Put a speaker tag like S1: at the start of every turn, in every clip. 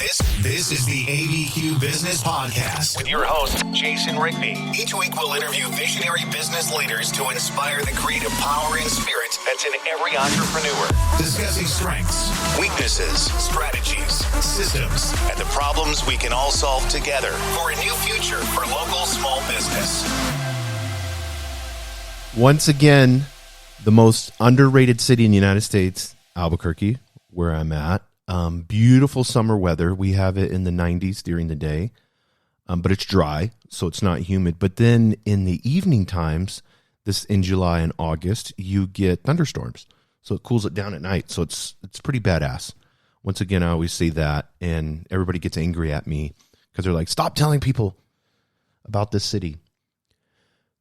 S1: This is the ABQ Business Podcast with your host, Jason Rigby. Each week we'll interview visionary business leaders to inspire the creative power and spirit that's in every entrepreneur. Discussing strengths, weaknesses, strategies, systems, and the problems we can all solve together for a new future for local small business.
S2: Once again, the most underrated city in the United States, Albuquerque, where I'm at. Beautiful summer weather. We have it in the 90s during the day, but it's dry, so it's not humid. But then in the evening times, this in July and August, you get thunderstorms. So it cools it down at night. So it's pretty badass. Once again, I always say that, and everybody gets angry at me because they're like, stop telling people about this city.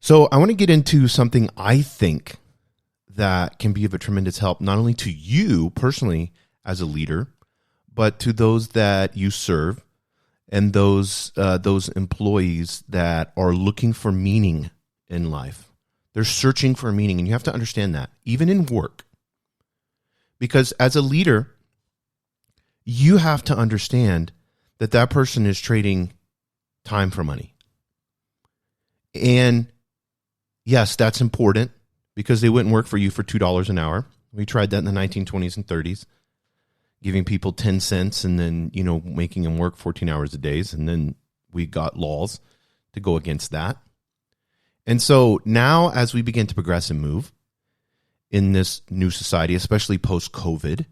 S2: So I want to get into something I think that can be of a tremendous help, not only to you personally as a leader, but to those that you serve and those employees that are looking for meaning in life. They're searching for meaning, and you have to understand that, even in work. Because as a leader, you have to understand that that person is trading time for money. And yes, that's important because they wouldn't work for you for $2 an hour. We tried that in the 1920s and 30s. Giving people 10 cents and then, making them work 14 hours a day. And then we got laws to go against that. And so now as we begin to progress and move in this new society, especially post-COVID,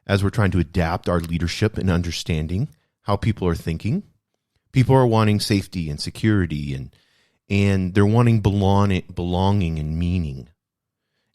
S2: as we're trying to adapt our leadership and understanding how people are thinking, people are wanting safety and security and they're wanting belonging and meaning.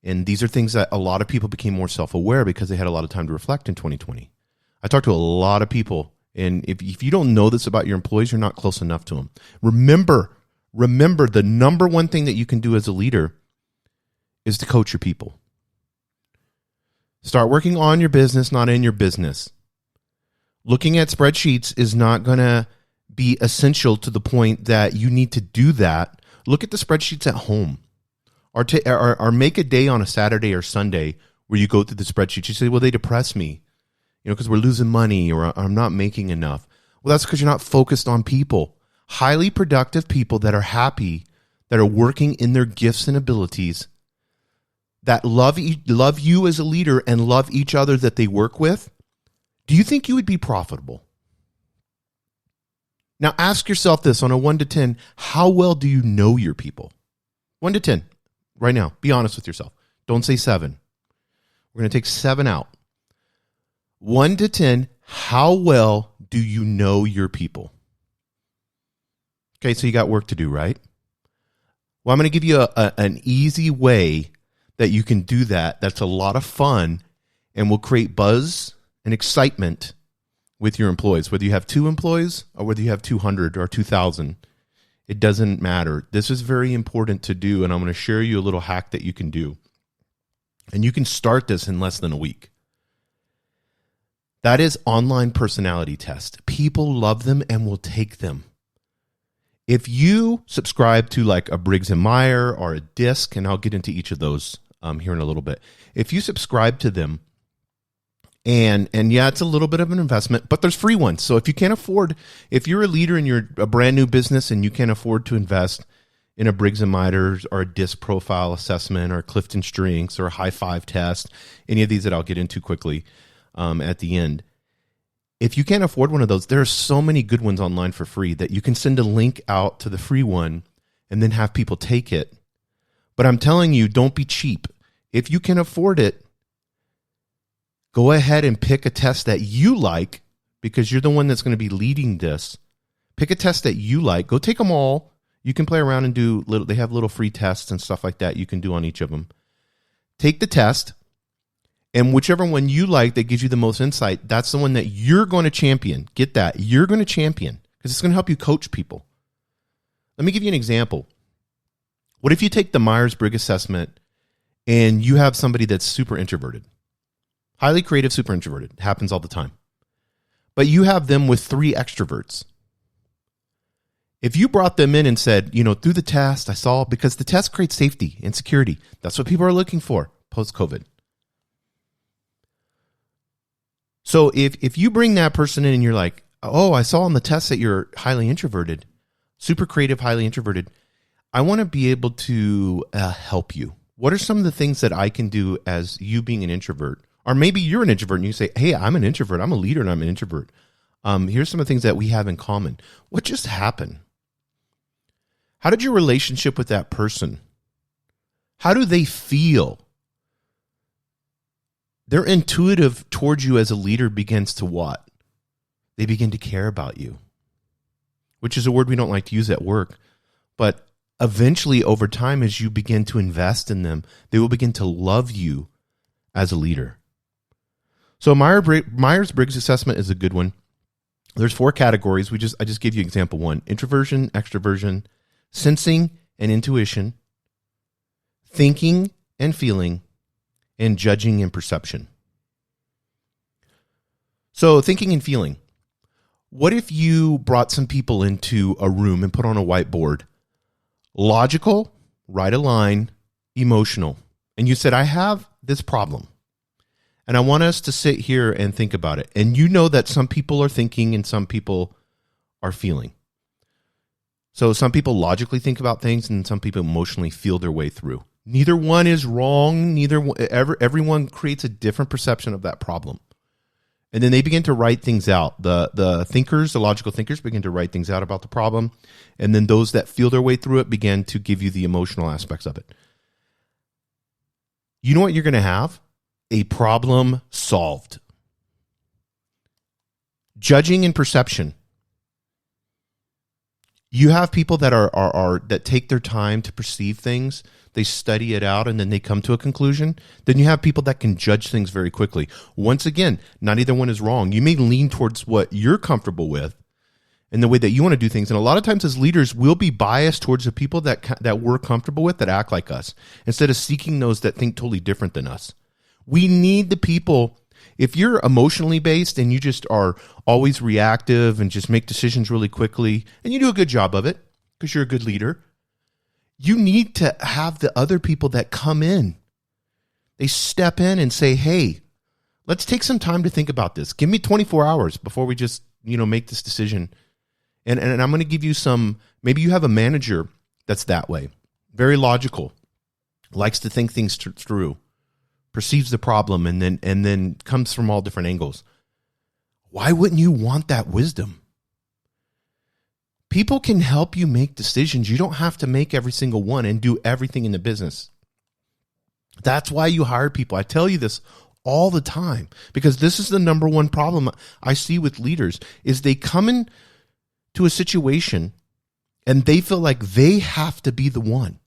S2: And these are things that a lot of people became more self-aware because they had a lot of time to reflect in 2020. I talked to a lot of people, and if you don't know this about your employees, you're not close enough to them. Remember, the number one thing that you can do as a leader is to coach your people. Start working on your business, not in your business. Looking at spreadsheets is not going to be essential to the point that you need to do that. Look at the spreadsheets at home. Or make a day on a Saturday or Sunday where you go through the spreadsheets. You say, well, they depress me, because we're losing money or I'm not making enough. Well, that's because you're not focused on people. Highly productive people that are happy, that are working in their gifts and abilities, that love you as a leader and love each other that they work with. Do you think you would be profitable? Now ask yourself this on a 1 to 10, how well do you know your people? 1 to 10. Right now, be honest with yourself. Don't say 7. We're going to take 7 out. 1 to 10, how well do you know your people? Okay, so you got work to do, right? Well, I'm going to give you an easy way that you can do that. That's a lot of fun and will create buzz and excitement with your employees. Whether you have 2 employees or whether you have 200 or 2,000. It doesn't matter. This is very important to do, and I'm going to share you a little hack that you can do. And you can start this in less than a week. That is online personality test. People love them and will take them. If you subscribe to like a Briggs & Meyer or a DISC, and I'll get into each of those here in a little bit. If you subscribe to them, and yeah, it's a little bit of an investment, but there's free ones. So if you can't afford, if you're a leader and you're a brand new business and you can't afford to invest in a Briggs & Meyer or a DISC profile assessment or a Clifton Strengths or a high five test, any of these that I'll get into quickly at the end. If you can't afford one of those, there are so many good ones online for free that you can send a link out to the free one and then have people take it. But I'm telling you, don't be cheap. If you can afford it, go ahead and pick a test that you like because you're the one that's going to be leading this. Pick a test that you like. Go take them all. You can play around and do they have little free tests and stuff like that you can do on each of them. Take the test, and whichever one you like that gives you the most insight, that's the one that you're going to champion. Get that. You're going to champion because it's going to help you coach people. Let me give you an example. What if you take the Myers-Briggs assessment and you have somebody that's super introverted? Highly creative, super introverted. It happens all the time. But you have them with 3 extroverts. If you brought them in and said, through the test, I saw, because the test creates safety and security. That's what people are looking for post-COVID. So if you bring that person in and you're like, oh, I saw on the test that you're highly introverted, super creative, highly introverted. I want to be able to help you. What are some of the things that I can do as you being an introvert? Or maybe you're an introvert and you say, hey, I'm an introvert. I'm a leader and I'm an introvert. Here's some of the things that we have in common. What just happened? How did your relationship with that person? How do they feel? Their intuitive towards you as a leader begins to what? They begin to care about you, which is a word we don't like to use at work. But eventually, over time, as you begin to invest in them, they will begin to love you as a leader. So Myers-Briggs assessment is a good one. There's 4 categories. I just gave you example 1. Introversion, extroversion, sensing and intuition, thinking and feeling, and judging and perception. So thinking and feeling. What if you brought some people into a room and put on a whiteboard, logical, right align, emotional, and you said, I have this problem, and I want us to sit here and think about it. And you know that some people are thinking and some people are feeling. So some people logically think about things and some people emotionally feel their way through. Neither one is wrong. Everyone creates a different perception of that problem. And then they begin to write things out. The thinkers, the logical thinkers, begin to write things out about the problem. And then those that feel their way through it begin to give you the emotional aspects of it. You know what you're going to have? A problem solved. Judging and perception. You have people that are that take their time to perceive things. They study it out and then they come to a conclusion. Then you have people that can judge things very quickly. Once again, not either one is wrong. You may lean towards what you're comfortable with and the way that you want to do things. And a lot of times as leaders, we'll be biased towards the people that we're comfortable with, that act like us, instead of seeking those that think totally different than us. We need the people. If you're emotionally based and you just are always reactive and just make decisions really quickly, and you do a good job of it because you're a good leader, you need to have the other people that come in. They step in and say, hey, let's take some time to think about this. Give me 24 hours before we just, make this decision. And I'm going to give you some, maybe you have a manager that's that way, very logical, likes to think things through, perceives the problem, and then comes from all different angles. Why wouldn't you want that wisdom? People can help you make decisions. You don't have to make every single one and do everything in the business. That's why you hire people. I tell you this all the time because this is the number one problem I see with leaders is they come into a situation and they feel like they have to be the one.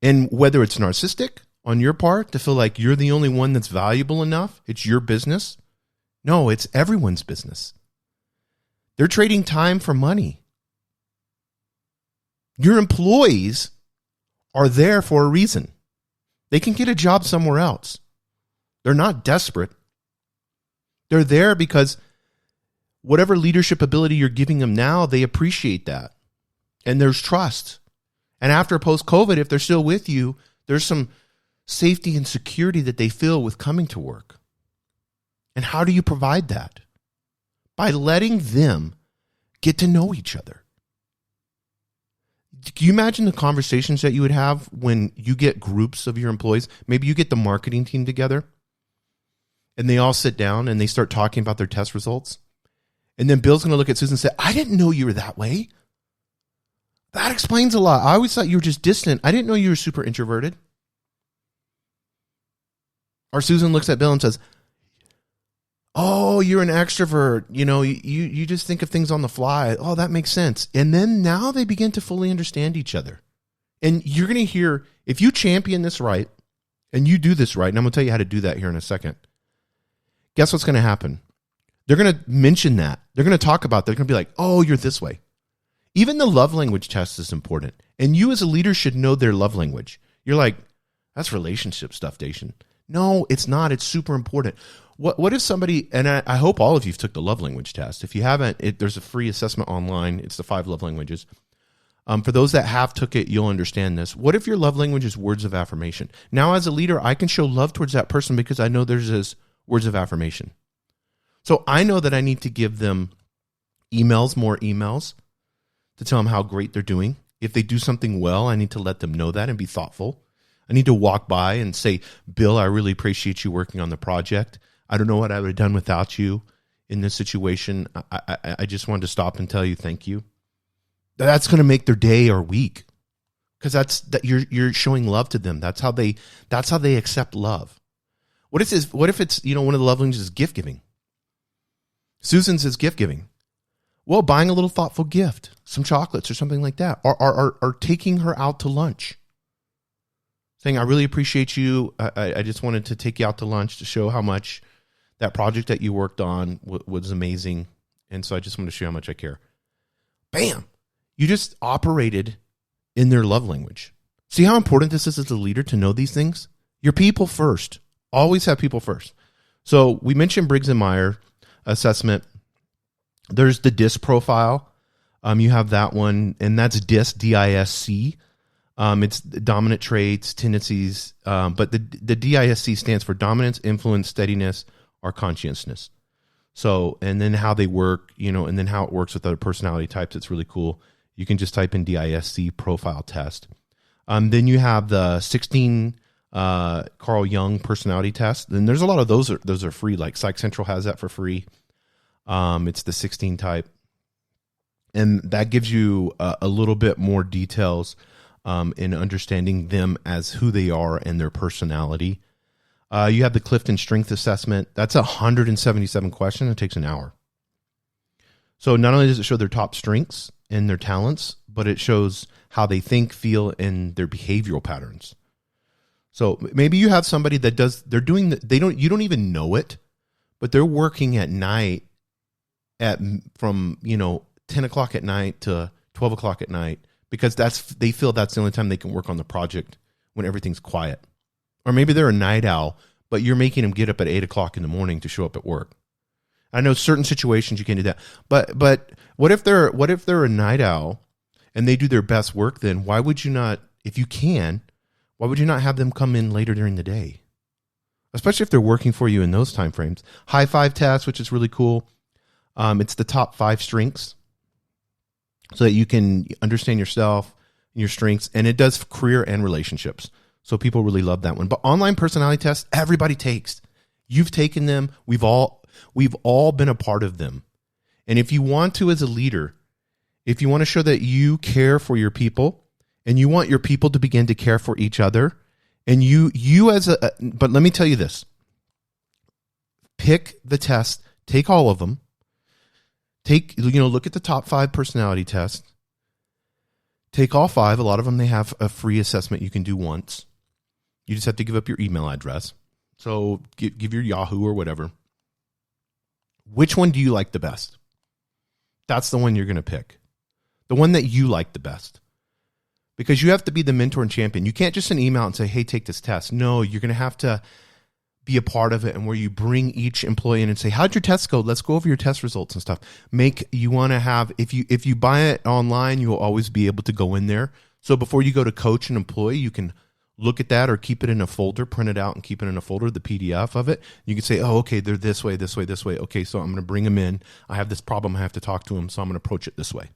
S2: And whether it's narcissistic on your part to feel like you're the only one that's valuable enough, it's your business. No, it's everyone's business. They're trading time for money. Your employees are there for a reason. They can get a job somewhere else. They're not desperate. They're there because whatever leadership ability you're giving them now, they appreciate that. And there's trust. And after post-COVID, if they're still with you, there's some safety and security that they feel with coming to work. And how do you provide that? By letting them get to know each other. Can you imagine the conversations that you would have when you get groups of your employees? Maybe you get the marketing team together and they all sit down and they start talking about their test results. And then Bill's going to look at Susan and say, I didn't know you were that way. That explains a lot. I always thought you were just distant. I didn't know you were super introverted. Or Susan looks at Bill and says, oh, you're an extrovert. You just think of things on the fly. Oh, that makes sense. And then now they begin to fully understand each other. And you're going to hear, if you champion this right, and you do this right, and I'm going to tell you how to do that here in a second, guess what's going to happen? They're going to mention that. They're going to talk about that. They're going to be like, oh, you're this way. Even the love language test is important. And you as a leader should know their love language. You're like, that's relationship stuff, Dacian. No, it's not. It's super important. What if somebody, and I hope all of you took the love language test. If you haven't, there's a free assessment online. It's the 5 love languages. For those that have took it, you'll understand this. What if your love language is words of affirmation? Now, as a leader, I can show love towards that person because I know there's this words of affirmation. So I know that I need to give them more emails to tell them how great they're doing. If they do something well, I need to let them know that and be thoughtful. I need to walk by and say, Bill, I really appreciate you working on the project. I don't know what I would have done without you in this situation. I just wanted to stop and tell you thank you. That's going to make their day or week, because that you're showing love to them. That's how they accept love. What if it's one of the love languages is gift giving? Susan's is gift giving. Well, buying a little thoughtful gift, some chocolates or something like that, or taking her out to lunch. Saying, I really appreciate you. I just wanted to take you out to lunch to show how much that project that you worked on was amazing. And so I just wanted to show you how much I care. Bam. You just operated in their love language. See how important this is as a leader to know these things? Your people first. Always have people first. So we mentioned Briggs & Meyer assessment. There's the DISC profile. You have that one, and that's DISC, D-I-S-C. It's dominant traits, tendencies, but the DISC stands for dominance, influence, steadiness, or conscientiousness. So, and then how they work, and then how it works with other personality types. It's really cool. You can just type in DISC profile test. Then you have the 16 Carl Jung personality test. And there's a lot of those are free. Like Psych Central has that for free. It's the 16 type. And that gives you a little bit more details in understanding them as who they are and their personality. You have the Clifton Strength Assessment. That's 177 questions. It takes an hour. So not only does it show their top strengths and their talents, but it shows how they think, feel, and their behavioral patterns. So maybe you have somebody that you don't even know it, but they're working at night from 10 o'clock at night to 12 o'clock at night, because they feel that's the only time they can work on the project when everything's quiet. Or maybe they're a night owl, but you're making them get up at 8 o'clock in the morning to show up at work. I know certain situations you can do that, but what if they're a night owl and they do their best work? Then why would you not, if you can, why would you not have them come in later during the day? Especially if they're working for you in those time frames. High five test, which is really cool. It's the top 5 strengths, so that you can understand yourself, your strengths, and it does career and relationships. So people really love that one. But online personality tests, everybody takes. You've taken them. We've all been a part of them. And if you want to, as a leader, if you want to show that you care for your people and you want your people to begin to care for each other, and but let me tell you this, pick the test, take all of them, look at the top 5 personality tests, take all 5. A lot of them, they have a free assessment you can do once. You just have to give up your email address. So give your Yahoo or whatever. Which one do you like the best? That's the one you're going to pick. The one that you like the best. Because you have to be the mentor and champion. You can't just send an email and say, hey, take this test. No, you're going to have to be a part of it, and where you bring each employee in and say, how'd your test go? Let's go over your test results and stuff. You want to have, if you buy it online, you will always be able to go in there. So before you go to coach an employee, you can look at that or keep it in a folder, print it out and keep it in a folder, the PDF of it. You can say, oh, okay, they're this way, this way, this way. Okay, so I'm going to bring them in. I have this problem. I have to talk to them, so I'm going to approach it this way.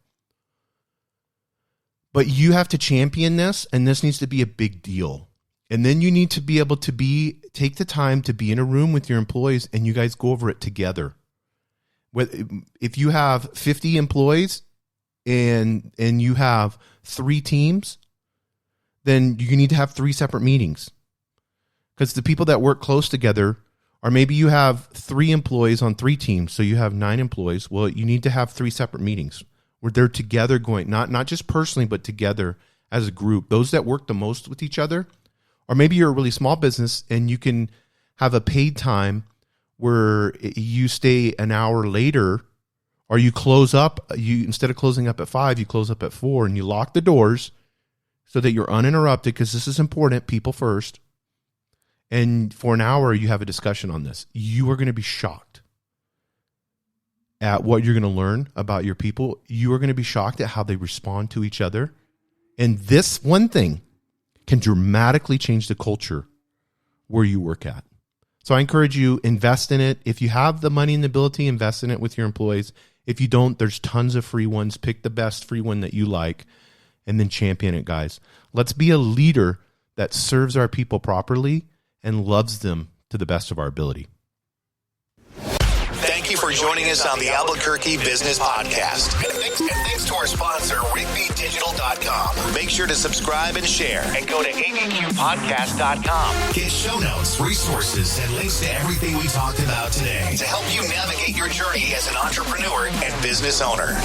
S2: But you have to champion this, and this needs to be a big deal. And then you need to be able to take the time to be in a room with your employees, and you guys go over it together. If you have 50 employees and you have 3 teams, then you need to have 3 separate meetings. Because the people that work close together, or maybe you have 3 employees on 3 teams, so you have 9 employees. Well, you need to have 3 separate meetings where they're together going, not just personally, but together as a group. Those that work the most with each other. Or maybe you're a really small business and you can have a paid time where you stay an hour later, or you close up. Instead of closing up at 5, you close up at 4, and you lock the doors so that you're uninterrupted, because this is important, people first. And for an hour, you have a discussion on this. You are going to be shocked at what you're going to learn about your people. You are going to be shocked at how they respond to each other. And this one thing can dramatically change the culture where you work at. So I encourage you, invest in it. If you have the money and the ability, invest in it with your employees. If you don't, there's tons of free ones. Pick the best free one that you like and then champion it, guys. Let's be a leader that serves our people properly and loves them to the best of our ability.
S1: Thank you for joining us on the Albuquerque Business Podcast. And thanks to our sponsor, RigbyDigital.com. Make sure to subscribe and share. And go to abqpodcast.com. Get show notes, resources, and links to everything we talked about today to help you navigate your journey as an entrepreneur and business owner.